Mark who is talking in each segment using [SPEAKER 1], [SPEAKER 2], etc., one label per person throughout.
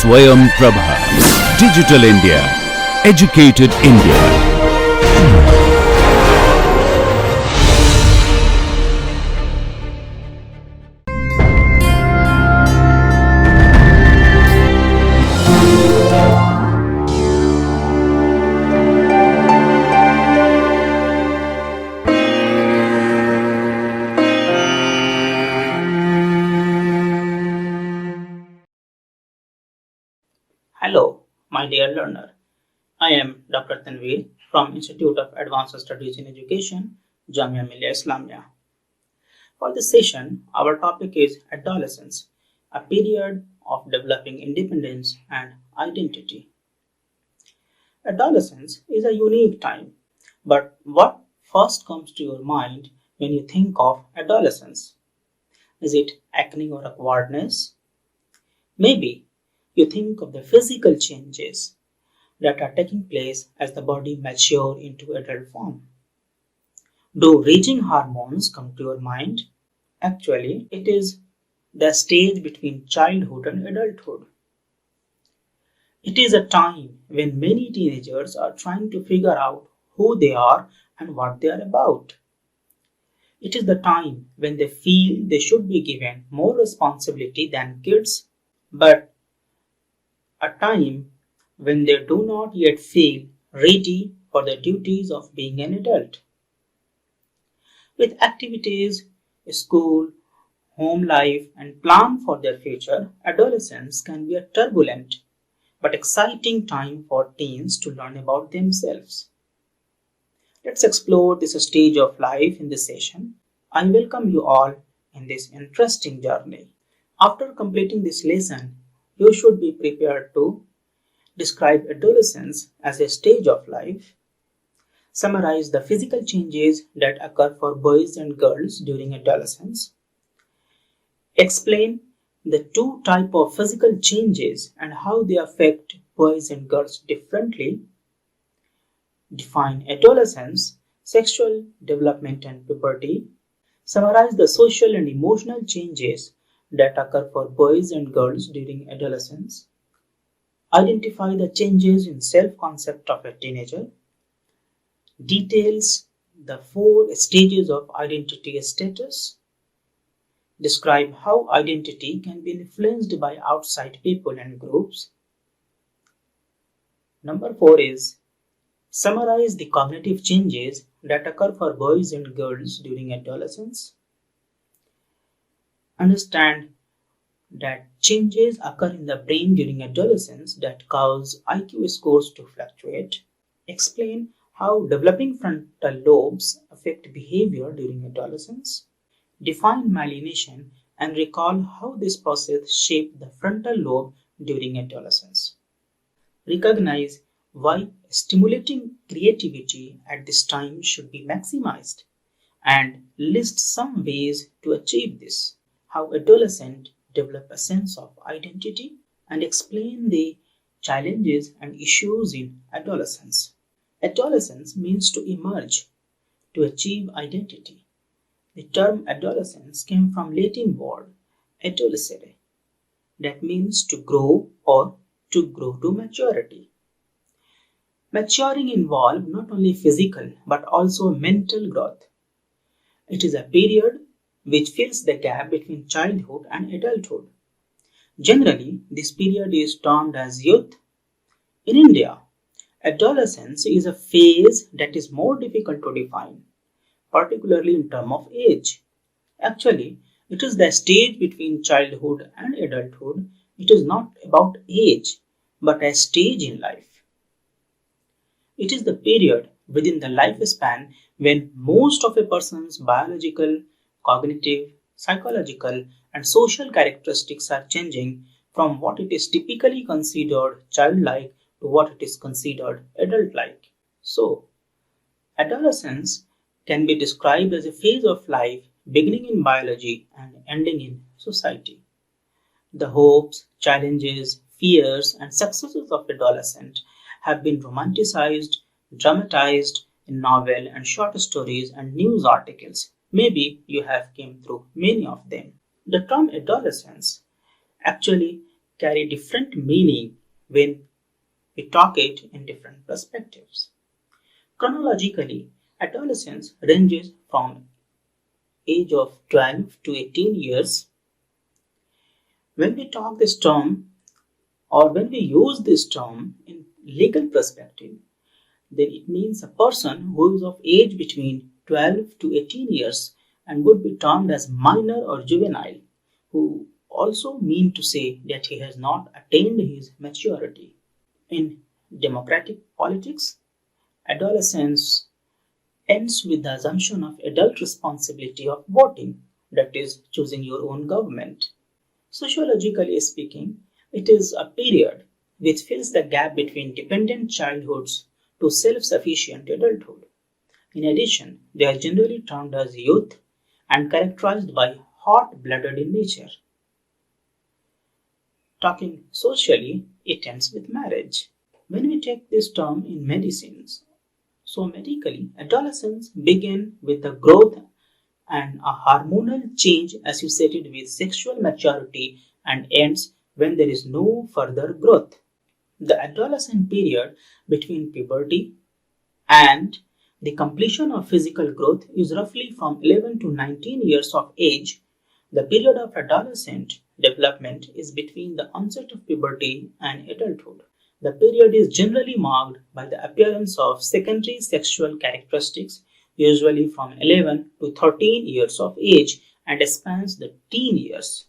[SPEAKER 1] Swayam Prabha. Digital India. Educated India.
[SPEAKER 2] Hello, my dear learner. I am Dr. Tanveer from Institute of Advanced Studies in Education, Jamia Millia Islamia. For this session, our topic is adolescence, a period of developing independence and identity. Adolescence is a unique time, but what first comes to your mind when you think of adolescence? Is it acne or awkwardness? Maybe you think of the physical changes that are taking place as the body matures into adult form. Do raging hormones come to your mind? Actually, it is the stage between childhood and adulthood. It is a time when many teenagers are trying to figure out who they are and what they are about. It is the time when they feel they should be given more responsibility than kids, but a time when they do not yet feel ready for the duties of being an adult. With activities, school, home life, and plan for their future, adolescence can be a turbulent but exciting time for teens to learn about themselves. Let's explore this stage of life in this session. I welcome you all in this interesting journey. After completing this lesson, you should be prepared to describe adolescence as a stage of life, summarize the physical changes that occur for boys and girls during adolescence, explain the two types of physical changes and how they affect boys and girls differently, define adolescence, sexual development and puberty, summarize the social and emotional changes that occur for boys and girls during adolescence, identify the changes in self-concept of a teenager, details the 4 stages of identity status, describe how identity can be influenced by outside people and groups. Number 4 is summarize the cognitive changes that occur for boys and girls during adolescence. Understand that changes occur in the brain during adolescence that cause IQ scores to fluctuate. Explain how developing frontal lobes affect behavior during adolescence. Define myelination and recall how this process shapes the frontal lobe during adolescence. Recognize why stimulating creativity at this time should be maximized and list some ways to achieve this. How adolescents develop a sense of identity and explain the challenges and issues in adolescence. Adolescence means to emerge, to achieve identity. The term adolescence came from Latin word adolescere, that means to grow or to grow to maturity. Maturing involves not only physical but also mental growth. It is a period which fills the gap between childhood and adulthood. Generally, this period is termed as youth. In India, adolescence is a phase that is more difficult to define, particularly in terms of age. Actually, it is the stage between childhood and adulthood. It is not about age, but a stage in life. It is the period within the lifespan when most of a person's biological, cognitive, psychological, and social characteristics are changing from what it is typically considered childlike to what it is considered adult-like. So, adolescence can be described as a phase of life beginning in biology and ending in society. The hopes, challenges, fears, and successes of adolescent have been romanticized, dramatized in novel and short stories and news articles. Maybe you have came through many of them. The term adolescence actually carry different meaning when we talk it in different perspectives. Chronologically, adolescence ranges from age of 12 to 18 years. When we talk this term or when we use this term in legal perspective, then it means a person who is of age between 12 to 18 years and would be termed as minor or juvenile, who also mean to say that he has not attained his maturity. In democratic politics, adolescence ends with the assumption of adult responsibility of voting, that is, choosing your own government. Sociologically speaking, it is a period which fills the gap between dependent childhoods to self-sufficient adulthood. In addition, they are generally termed as youth and characterized by hot-blooded in nature. Talking socially, it ends with marriage. When we take this term in medicines, so medically, adolescence begins with the growth and a hormonal change associated with sexual maturity and ends when there is no further growth. The adolescent period between puberty and the completion of physical growth is roughly from 11 to 19 years of age. The period of adolescent development is between the onset of puberty and adulthood. The period is generally marked by the appearance of secondary sexual characteristics, usually from 11 to 13 years of age, and spans the teen years.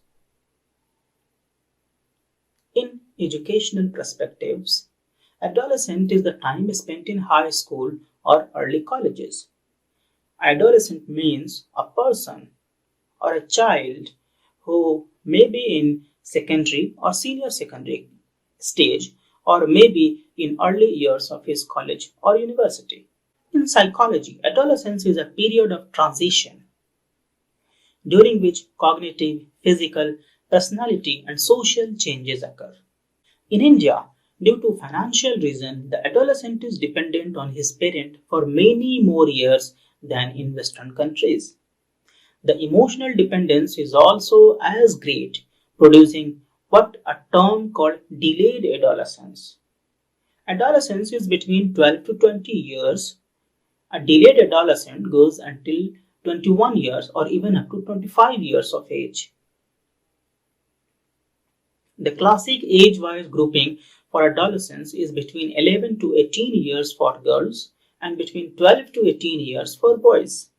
[SPEAKER 2] In educational perspectives, adolescent is the time spent in high school or early colleges. Adolescent means a person or a child who may be in secondary or senior secondary stage or maybe in early years of his college or university. In psychology, adolescence is a period of transition during which cognitive, physical, personality and social changes occur. In India, due to financial reasons, the adolescent is dependent on his parent for many more years than in Western countries. The emotional dependence is also as great, producing what a term called delayed adolescence. Adolescence is between 12 to 20 years. A delayed adolescent goes until 21 years or even up to 25 years of age. The classic age-wise grouping for adolescence is between 11 to 18 years for girls and between 12 to 18 years for boys.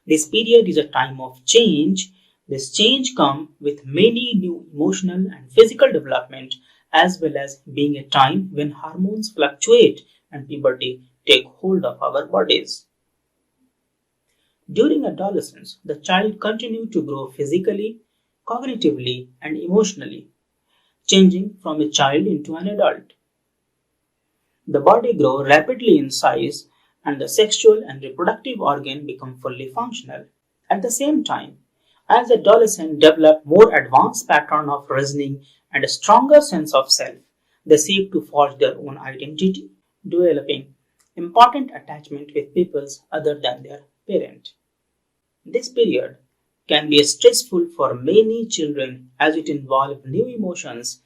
[SPEAKER 2] This period is a time of change. This change comes with many new emotional and physical development as well as being a time when hormones fluctuate and puberty take hold of our bodies. During adolescence, the child continues to grow physically, cognitively, and emotionally, changing from a child into an adult. The body grows rapidly in size and the sexual and reproductive organ become fully functional. At the same time, as adolescents develop more advanced pattern of reasoning and a stronger sense of self, they seek to forge their own identity, developing important attachment with people other than their parent. This period can be stressful for many children as it involves new emotions,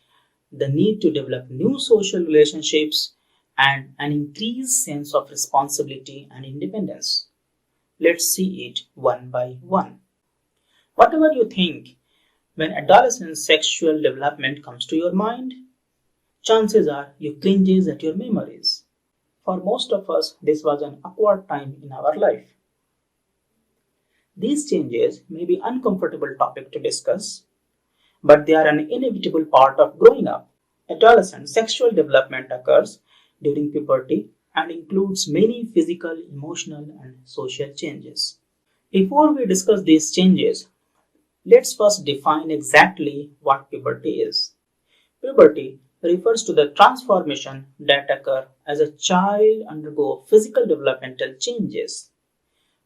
[SPEAKER 2] the need to develop new social relationships, and an increased sense of responsibility and independence. Let's see it one by one. Whatever you think, when adolescent sexual development comes to your mind, chances are you cringes at your memories. For most of us, this was an awkward time in our life. These changes may be an uncomfortable topic to discuss, but they are an inevitable part of growing up. Adolescent sexual development occurs during puberty and includes many physical, emotional, and social changes. Before we discuss these changes, let's first define exactly what puberty is. Puberty refers to the transformation that occur as a child undergoes physical developmental changes,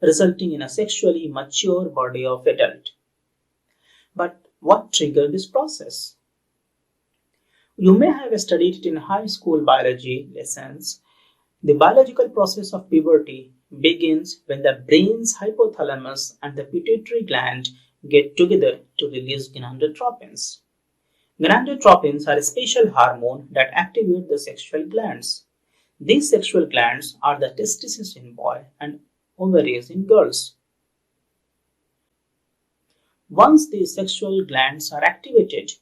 [SPEAKER 2] resulting in a sexually mature body of adult. But what triggers this process? You may have studied it in high school biology lessons. The biological process of puberty begins when the brain's hypothalamus and the pituitary gland get together to release gonadotropins. Gonadotropins are a special hormone that activate the sexual glands. These sexual glands are the testes in boys and ovaries in girls. Once these sexual glands are activated,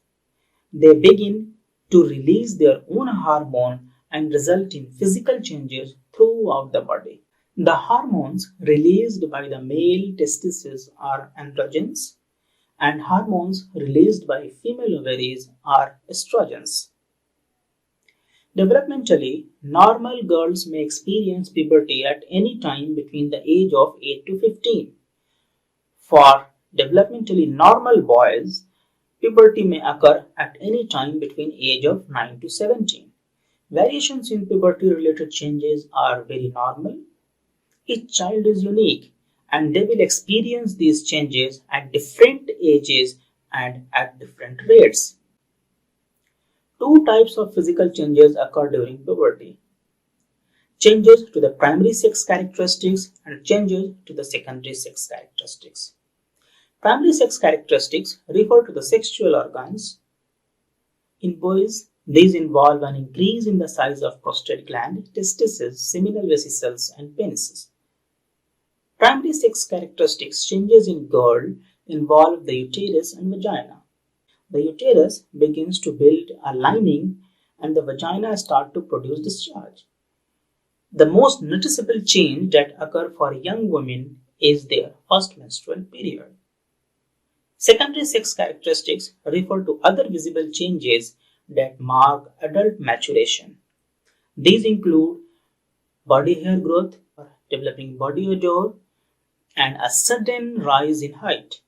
[SPEAKER 2] they begin to release their own hormone and result in physical changes throughout the body. The hormones released by the male testes are androgens, and hormones released by female ovaries are estrogens. Developmentally, normal girls may experience puberty at any time between the age of 8 to 15. For developmentally normal boys, puberty may occur at any time between age of 9 to 17. Variations in puberty-related changes are very normal. Each child is unique and they will experience these changes at different ages and at different rates. Two types of physical changes occur during puberty. Changes to the primary sex characteristics and changes to the secondary sex characteristics. Primary sex characteristics refer to the sexual organs. In boys, these involve an increase in the size of prostate gland, testes, seminal vesicles, and penises. Primary sex characteristics changes in girl involve the uterus and vagina. The uterus begins to build a lining and the vagina starts to produce discharge. The most noticeable change that occur for young women is their first menstrual period. Secondary sex characteristics refer to other visible changes that mark adult maturation. These include body hair growth, developing body odor, and a sudden rise in height.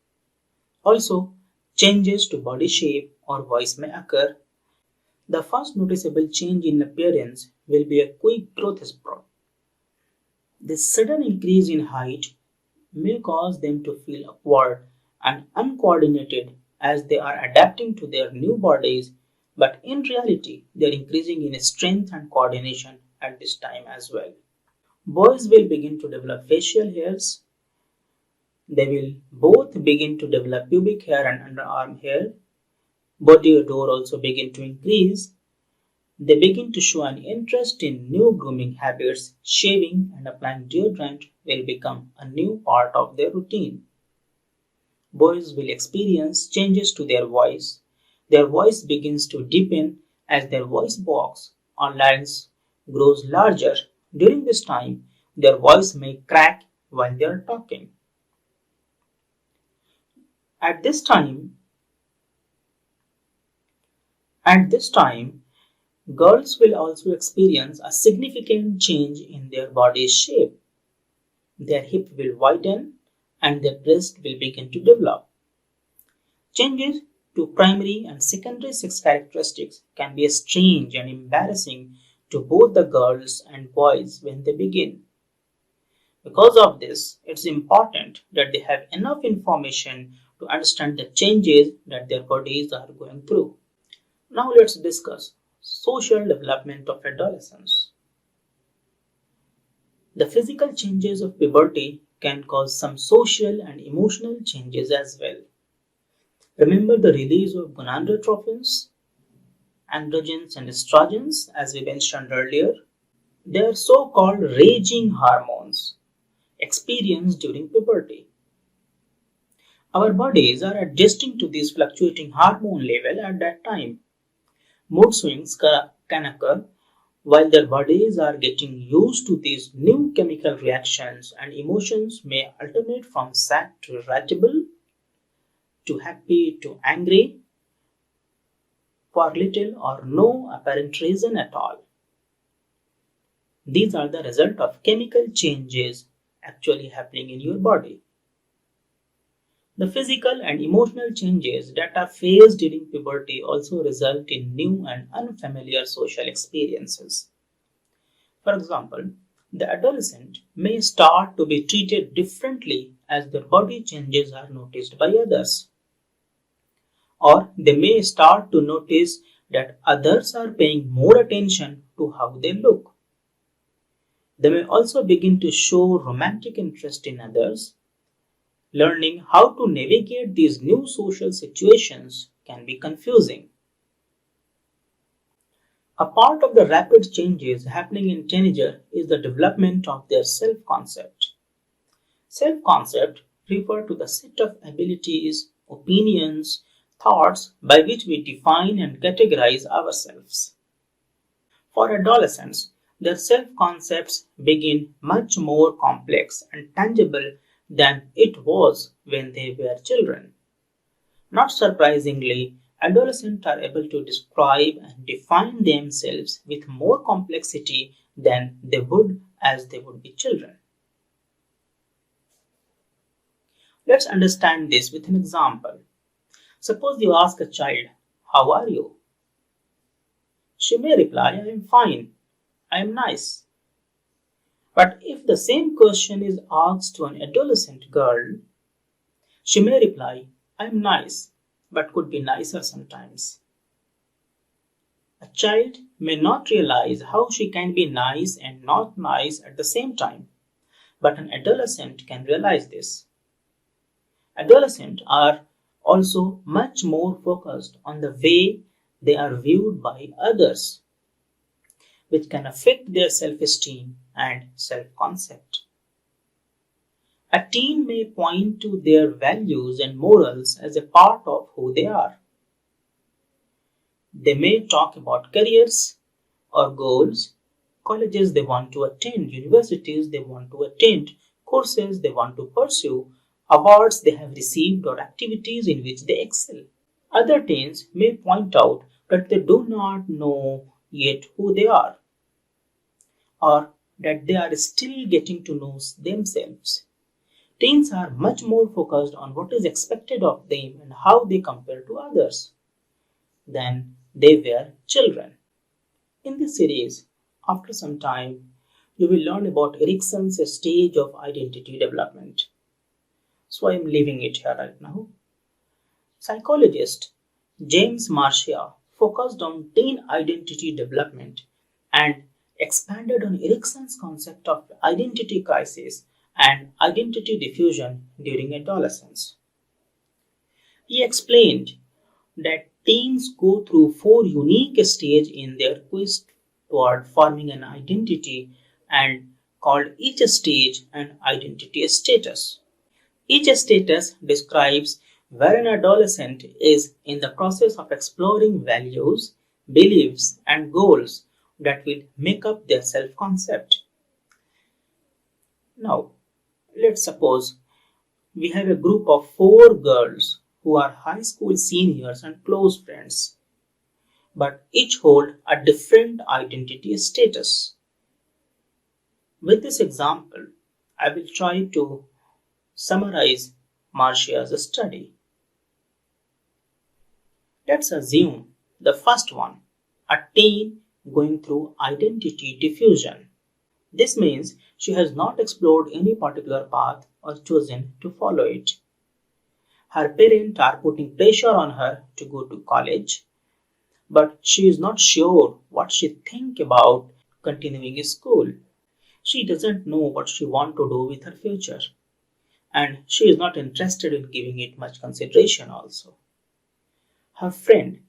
[SPEAKER 2] Also, changes to body shape or voice may occur. The first noticeable change in appearance will be a quick growth spurt. This sudden increase in height may cause them to feel awkward and uncoordinated as they are adapting to their new bodies, but in reality, they are increasing in strength and coordination at this time as well. Boys will begin to develop facial hairs. They will both begin to develop pubic hair and underarm hair. Body odor also begin to increase. They begin to show an interest in new grooming habits. Shaving and applying deodorant will become a new part of their routine. Boys will experience changes to their voice. Their voice begins to deepen as their voice box or larynx grows larger. During this time, their voice may crack while they are talking. At this time, girls will also experience a significant change in their body shape. Their hip will widen and their breast will begin to develop. Changes to primary and secondary sex characteristics can be strange and embarrassing to both the girls and boys when they begin. Because of this, it's important that they have enough information to understand the changes that their bodies are going through. Now let's discuss social development of adolescence. The physical changes of puberty can cause some social and emotional changes as well. Remember the release of gonadotropins, androgens and estrogens as we mentioned earlier. They are so-called raging hormones experienced during puberty. Our bodies are adjusting to this fluctuating hormone level at that time. Mood swings can occur while their bodies are getting used to these new chemical reactions, and emotions may alternate from sad to irritable to happy to angry for little or no apparent reason at all. These are the result of chemical changes actually happening in your body. The physical and emotional changes that are faced during puberty also result in new and unfamiliar social experiences. For example, the adolescent may start to be treated differently as their body changes are noticed by others. Or they may start to notice that others are paying more attention to how they look. They may also begin to show romantic interest in others. Learning how to navigate these new social situations can be confusing. A part of the rapid changes happening in teenager is the development of their self-concept. Self-concept refer to the set of abilities, opinions, thoughts by which we define and categorize ourselves. For adolescents, their self-concepts begin much more complex and tangible than it was when they were children. Not surprisingly, adolescents are able to describe and define themselves with more complexity than they would as they would be children. Let's understand this with an example. Suppose you ask a child, "How are you?" She may reply, "I am fine, I am nice." But if the same question is asked to an adolescent girl, she may reply, "I am nice, but could be nicer sometimes." A child may not realize how she can be nice and not nice at the same time, but an adolescent can realize this. Adolescents are also much more focused on the way they are viewed by others, which can affect their self-esteem and self-concept. A teen may point to their values and morals as a part of who they are. They may talk about careers or goals, colleges they want to attend, universities they want to attend, courses they want to pursue, awards they have received, or activities in which they excel. Other teens may point out that they do not know yet who they are, or that they are still getting to know themselves. Teens are much more focused on what is expected of them and how they compare to others than they were children. In this series, after some time, you will learn about Erikson's stage of identity development. So I am leaving it here right now. Psychologist James Marcia focused on teen identity development and expanded on Erikson's concept of identity crisis and identity diffusion during adolescence. He explained that teens go through 4 unique stages in their quest toward forming an identity and called each stage an identity status. Each status describes where an adolescent is in the process of exploring values, beliefs, and goals that will make up their self-concept. Now, let's suppose we have a group of 4 girls who are high school seniors and close friends, but each hold a different identity status. With this example, I will try to summarize Marcia's study. Let's assume the first one, a teen going through identity diffusion. This means she has not explored any particular path or chosen to follow it. Her parents are putting pressure on her to go to college, but she is not sure what she thinks about continuing school. She doesn't know what she wants to do with her future, and she is not interested in giving it much consideration also. Her friend,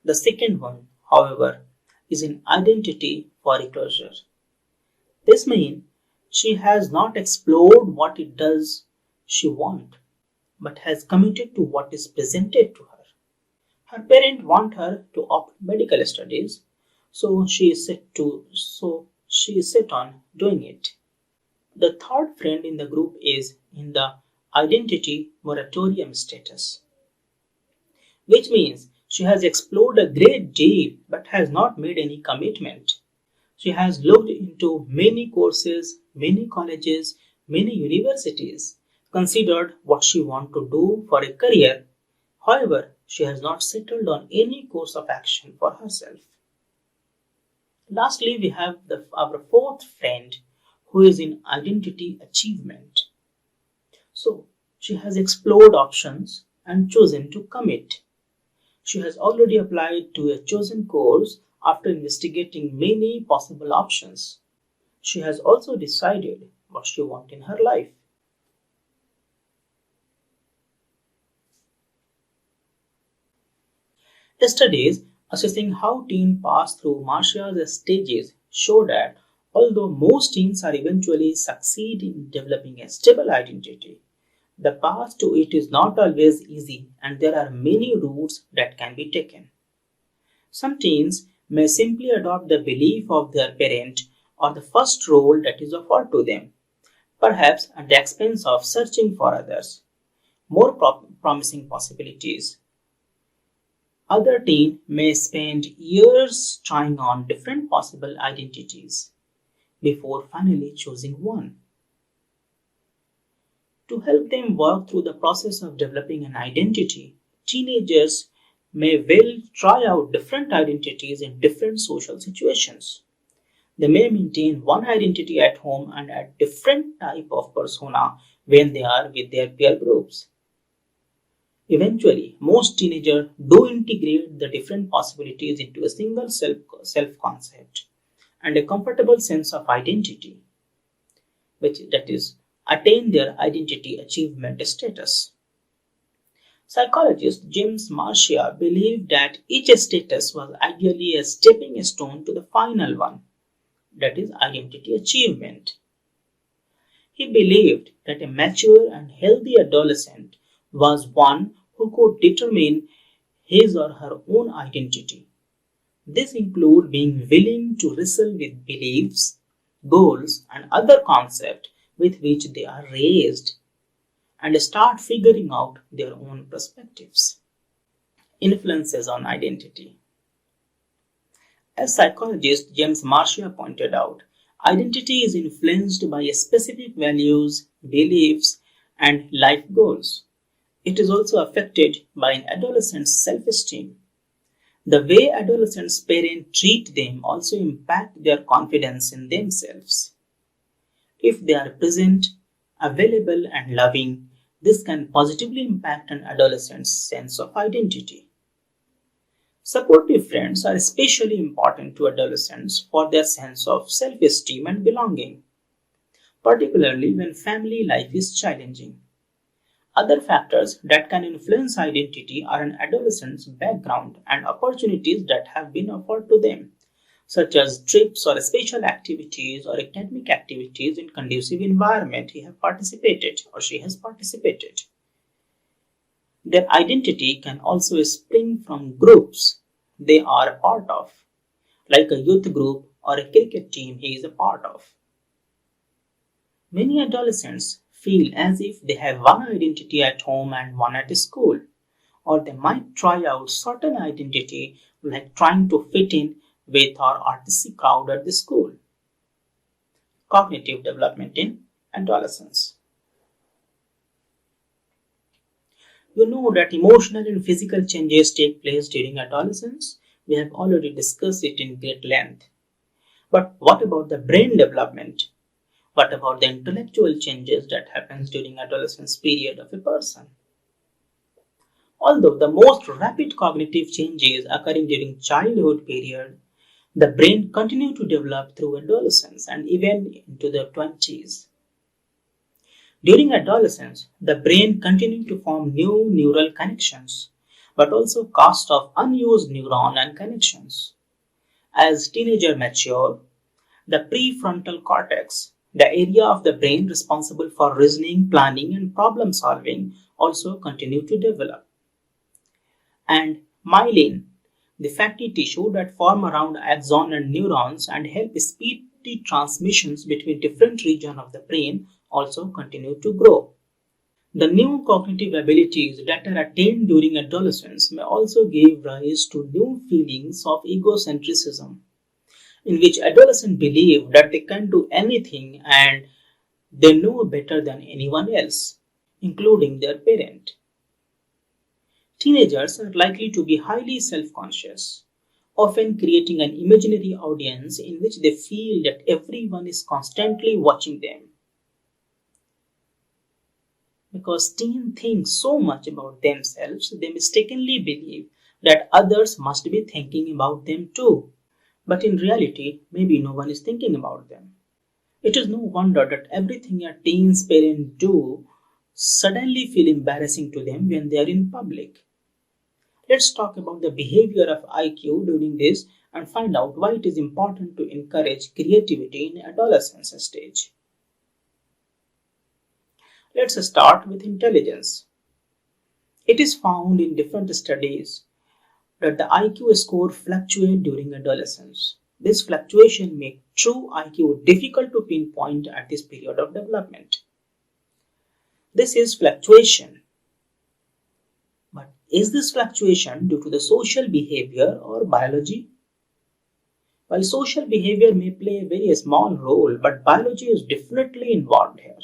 [SPEAKER 2] the second one, however, is in identity foreclosure. This means she has not explored what it does she wants, but has committed to what is presented to her. Her parents want her to opt medical studies, so she is set on doing it. The third friend in the group is in the identity moratorium status, which means she has explored a great deal but has not made any commitment. She has looked into many courses, many colleges, many universities, considered what she wants to do for a career. However, she has not settled on any course of action for herself. Lastly, we have our fourth friend who is in identity achievement. So, she has explored options and chosen to commit. She has already applied to a chosen course after investigating many possible options. She has also decided what she wants in her life. Studies Assessing how teens pass through Marcia's stages show that although most teens are eventually succeed in developing a stable identity, the path to it is not always easy and there are many routes that can be taken. Some teens may simply adopt the belief of their parent or the first role that is offered to them, perhaps at the expense of searching for others, more promising possibilities. Other teens may spend years trying on different possible identities before finally choosing one. To help them work through the process of developing an identity, teenagers may well try out different identities in different social situations. They may maintain one identity at home and a different type of persona when they are with their peer groups. Eventually, most teenagers do integrate the different possibilities into a single self-concept and a comfortable sense of identity, which that is, attain their identity achievement status. Psychologist James Marcia believed that each status was ideally a stepping stone to the final one, that is, identity achievement. He believed that a mature and healthy adolescent was one who could determine his or her own identity. This includes being willing to wrestle with beliefs, goals, and other concepts with which they are raised and start figuring out their own perspectives. Influences on identity. As psychologist James Marcia pointed out, identity is influenced by specific values, beliefs, and life goals. It is also affected by an adolescent's self-esteem. The way adolescents' parents treat them also impact their confidence in themselves. If they are present, available, and loving, this can positively impact an adolescent's sense of identity. Supportive friends are especially important to adolescents for their sense of self-esteem and belonging, particularly when family life is challenging. Other factors that can influence identity are an adolescent's background and opportunities that have been offered to them, such as trips or special activities or academic activities in conducive environment he has participated or she has participated. Their identity can also spring from groups they are a part of, like a youth group or a cricket team he is a part of. Many adolescents feel as if they have one identity at home and one at school, or they might try out certain identity like trying to fit in with our artistic crowd at the school. Cognitive development in adolescence. You know that emotional and physical changes take place during adolescence. We have already discussed it in great length. But what about the brain development? What about the intellectual changes that happens during adolescence period of a person? Although the most rapid cognitive changes occurring during childhood period, the brain continue to develop through adolescence and even into the 20s. During adolescence, the brain continues to form new neural connections, but also cast off unused neuron and connections. As teenagers mature, the prefrontal cortex, the area of the brain responsible for reasoning, planning, and problem solving, also continue to develop. And myelin, the fatty tissue that form around axon and neurons and help speedy transmissions between different regions of the brain, also continue to grow. The new cognitive abilities that are attained during adolescence may also give rise to new feelings of egocentrism, in which adolescents believe that they can do anything and they know better than anyone else, including their parent. Teenagers are likely to be highly self-conscious, often creating an imaginary audience in which they feel that everyone is constantly watching them. Because teens think so much about themselves, they mistakenly believe that others must be thinking about them too. But in reality, maybe no one is thinking about them. It is no wonder that everything a teen's parents do suddenly feel embarrassing to them when they are in public. Let's talk about the behavior of IQ during this and find out why it is important to encourage creativity in adolescence stage. Let's start with intelligence. It is found in different studies that the IQ score fluctuates during adolescence. This fluctuation makes true IQ difficult to pinpoint at this period of development. This is fluctuation. But is this fluctuation due to the social behavior or biology? While social behavior may play a very small role, but biology is definitely involved here.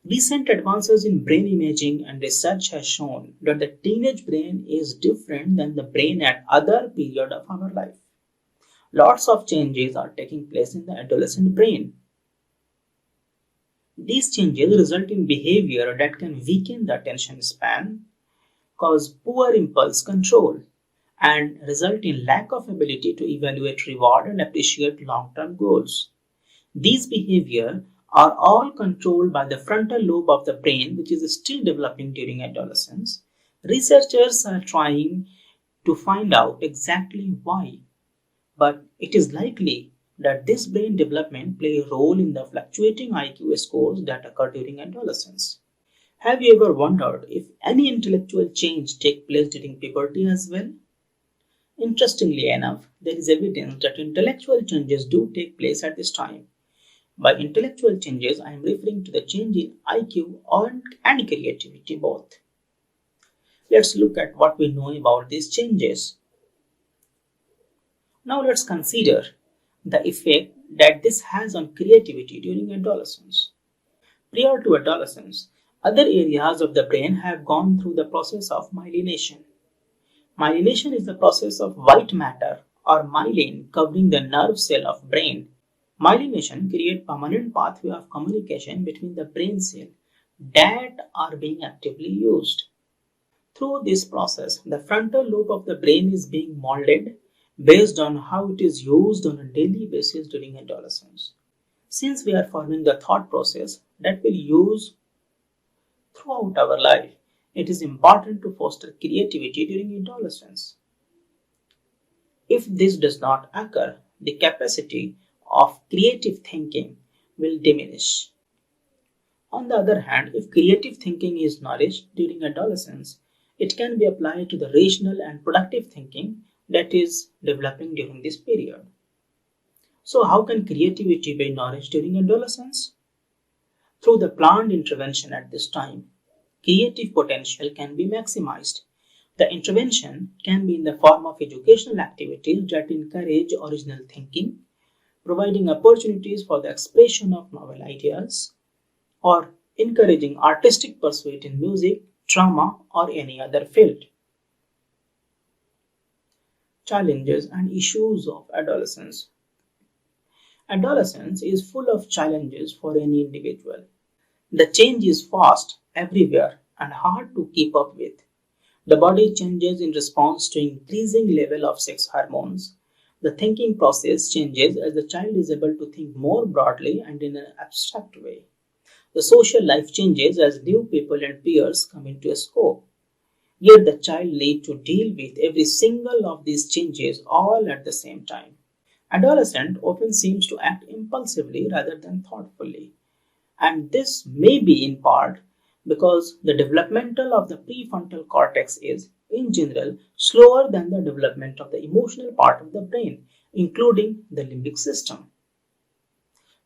[SPEAKER 2] Recent advances in brain imaging and research has shown that the teenage brain is different than the brain at other period of our life. Lots of changes are taking place in the adolescent brain. These changes result in behavior that can weaken the attention span, cause poor impulse control, and result in lack of ability to evaluate reward and appreciate long-term goals. These behaviors are all controlled by the frontal lobe of the brain, which is still developing during adolescence. Researchers are trying to find out exactly why, but it is likely that this brain development play a role in the fluctuating IQ scores that occur during adolescence. Have you ever wondered if any intellectual change take place during puberty as well? Interestingly enough, there is evidence that intellectual changes do take place at this time. By intellectual changes, I am referring to the change in IQ and creativity both. Let's look at what we know about these changes. Now let's consider the effect that this has on creativity during adolescence. Prior to adolescence, other areas of the brain have gone through the process of myelination. Myelination is the process of white matter or myelin covering the nerve cell of brain. Myelination creates permanent pathway of communication between the brain cells that are being actively used. Through this process, the frontal lobe of the brain is being molded based on how it is used on a daily basis during adolescence. Since we are forming the thought process that we'll use throughout our life, it is important to foster creativity during adolescence. If this does not occur, the capacity of creative thinking will diminish. On the other hand, if creative thinking is nourished during adolescence, it can be applied to the rational and productive thinking that is developing during this period. So how can creativity be nourished during adolescence? Through the planned intervention at this time, creative potential can be maximized. The intervention can be in the form of educational activities that encourage original thinking, providing opportunities for the expression of novel ideas, or encouraging artistic pursuit in music, drama, or any other field. Challenges and issues of adolescence. Adolescence is full of challenges for any individual. The change is fast everywhere and hard to keep up with. The body changes in response to increasing level of sex hormones. The thinking process changes as the child is able to think more broadly and in an abstract way. The social life changes as new people and peers come into scope. Yet the child needs to deal with every single of these changes all at the same time. Adolescent often seems to act impulsively rather than thoughtfully. And this may be in part because the developmental of the prefrontal cortex is, in general, slower than the development of the emotional part of the brain, including the limbic system.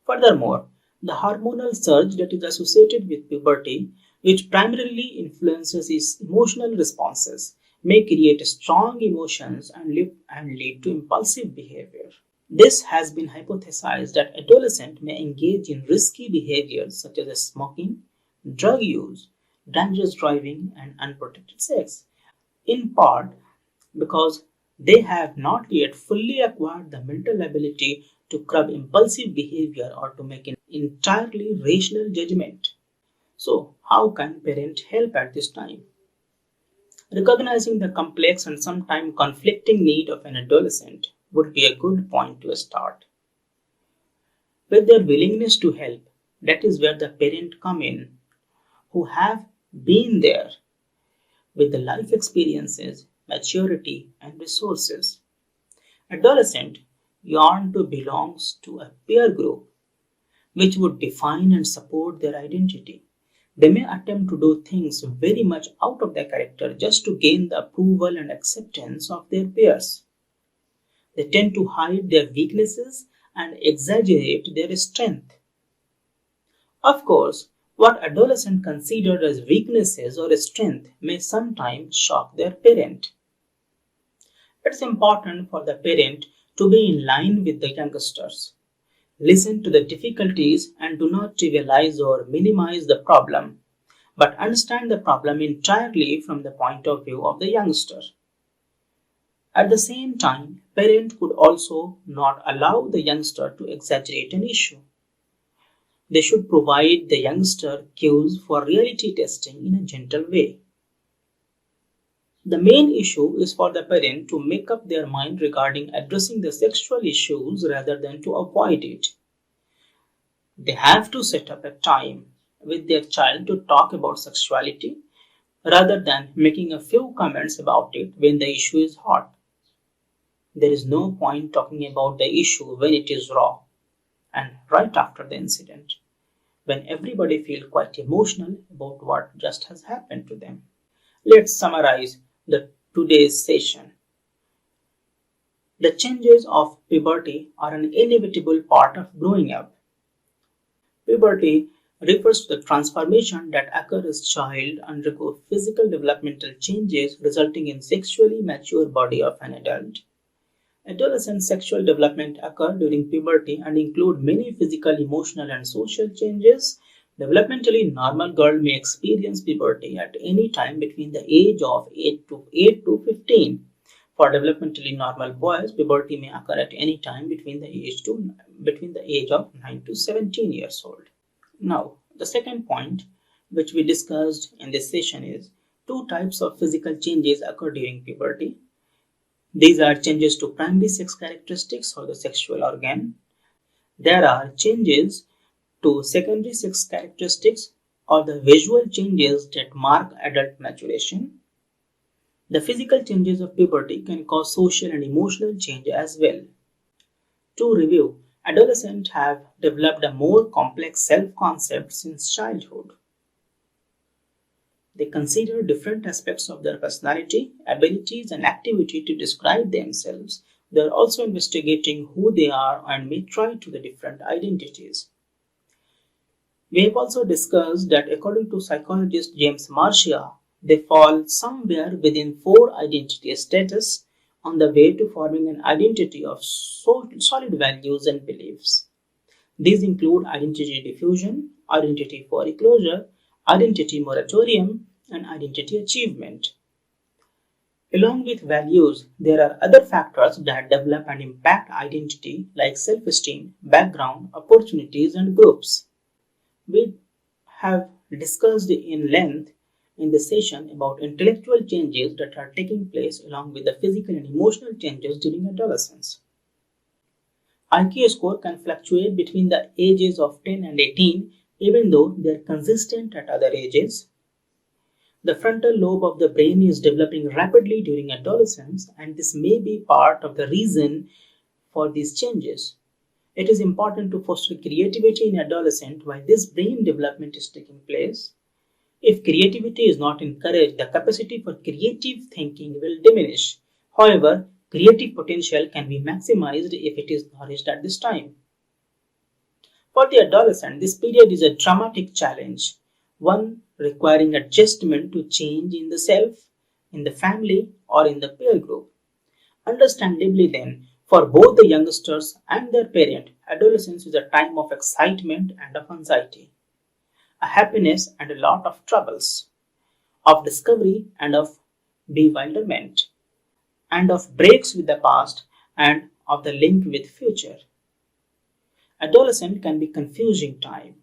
[SPEAKER 2] Furthermore, the hormonal surge that is associated with puberty, which primarily influences its emotional responses, may create strong emotions and lead to impulsive behavior. This has been hypothesized that adolescents may engage in risky behaviors such as smoking, drug use, dangerous driving, and unprotected sex, in part because they have not yet fully acquired the mental ability to curb impulsive behavior or to make an entirely rational judgment. So, how can parents help at this time? Recognizing the complex and sometimes conflicting need of an adolescent would be a good point to start. With their willingness to help, that is where the parents come in, who have been there with the life experiences, maturity, and resources. Adolescents yearn to belong to a peer group which would define and support their identity. They may attempt to do things very much out of their character just to gain the approval and acceptance of their peers. They tend to hide their weaknesses and exaggerate their strength. Of course, what adolescents consider as weaknesses or strength may sometimes shock their parent. It's important for the parent to be in line with the youngsters. Listen to the difficulties and do not trivialize or minimize the problem, but understand the problem entirely from the point of view of the youngster. At the same time, parent could also not allow the youngster to exaggerate an issue. They should provide the youngster cues for reality testing in a gentle way. The main issue is for the parent to make up their mind regarding addressing the sexual issues rather than to avoid it. They have to set up a time with their child to talk about sexuality rather than making a few comments about it when the issue is hot. There is no point talking about the issue when it is raw and right after the incident, when everybody feels quite emotional about what just has happened to them. Let's summarize today's session. The changes of puberty are an inevitable part of growing up. Puberty refers to the transformation that occurs as child undergo physical developmental changes resulting in sexually mature body of an adult. Adolescent sexual development occur during puberty and include many physical, emotional, and social changes. Developmentally normal girl may experience puberty at any time between the age of 8 to 15. For developmentally normal boys, puberty may occur at any time between the age of 9 to 17 years old. Now, the second point which we discussed in this session is two types of physical changes occur during puberty. These are changes to primary sex characteristics or the sexual organ. There are changes to secondary sex characteristics or the visual changes that mark adult maturation. The physical changes of puberty can cause social and emotional change as well. To review, adolescents have developed a more complex self-concept since childhood. They consider different aspects of their personality, abilities, and activity to describe themselves. They are also investigating who they are and may try to the different identities. We have also discussed that according to psychologist James Marcia, they fall somewhere within four identity status on the way to forming an identity of solid values and beliefs. These include identity diffusion, identity foreclosure, identity moratorium, and identity achievement. Along with values, there are other factors that develop and impact identity like self-esteem, background, opportunities, and groups. We have discussed in length in this session about intellectual changes that are taking place along with the physical and emotional changes during adolescence. IQ score can fluctuate between the ages of 10 and 18 even though they are consistent at other ages. The frontal lobe of the brain is developing rapidly during adolescence, and this may be part of the reason for these changes. It is important to foster creativity in adolescents while this brain development is taking place. If creativity is not encouraged, the capacity for creative thinking will diminish. However, creative potential can be maximized if it is nourished at this time. For the adolescent, this period is a dramatic challenge, one requiring adjustment to change in the self, in the family, or in the peer group. Understandably then, for both the youngsters and their parent, adolescence is a time of excitement and of anxiety, a happiness and a lot of troubles, of discovery and of bewilderment, and of breaks with the past and of the link with future. Adolescent can be confusing time.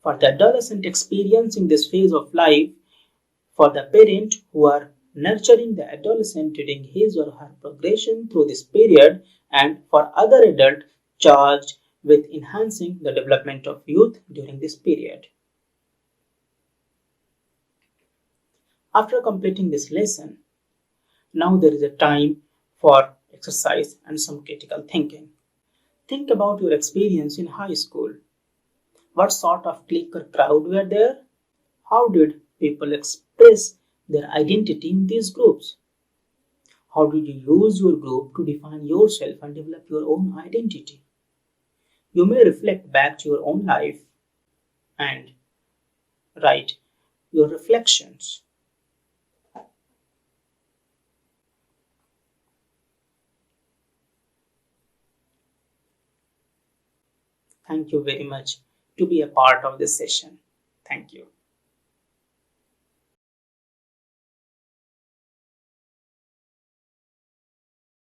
[SPEAKER 2] For the adolescent experiencing this phase of life, for the parent who are nurturing the adolescent during his or her progression through this period, and for other adults charged with enhancing the development of youth during this period. After completing this lesson, Now there is a time for exercise and some critical thinking. Think about your experience in high school. What sort of clique or crowd were there? How did people express their identity in these groups? How did you use your group to define yourself and develop your own identity? You may reflect back to your own life and write your reflections. Thank you very much to be a part of this session. Thank you.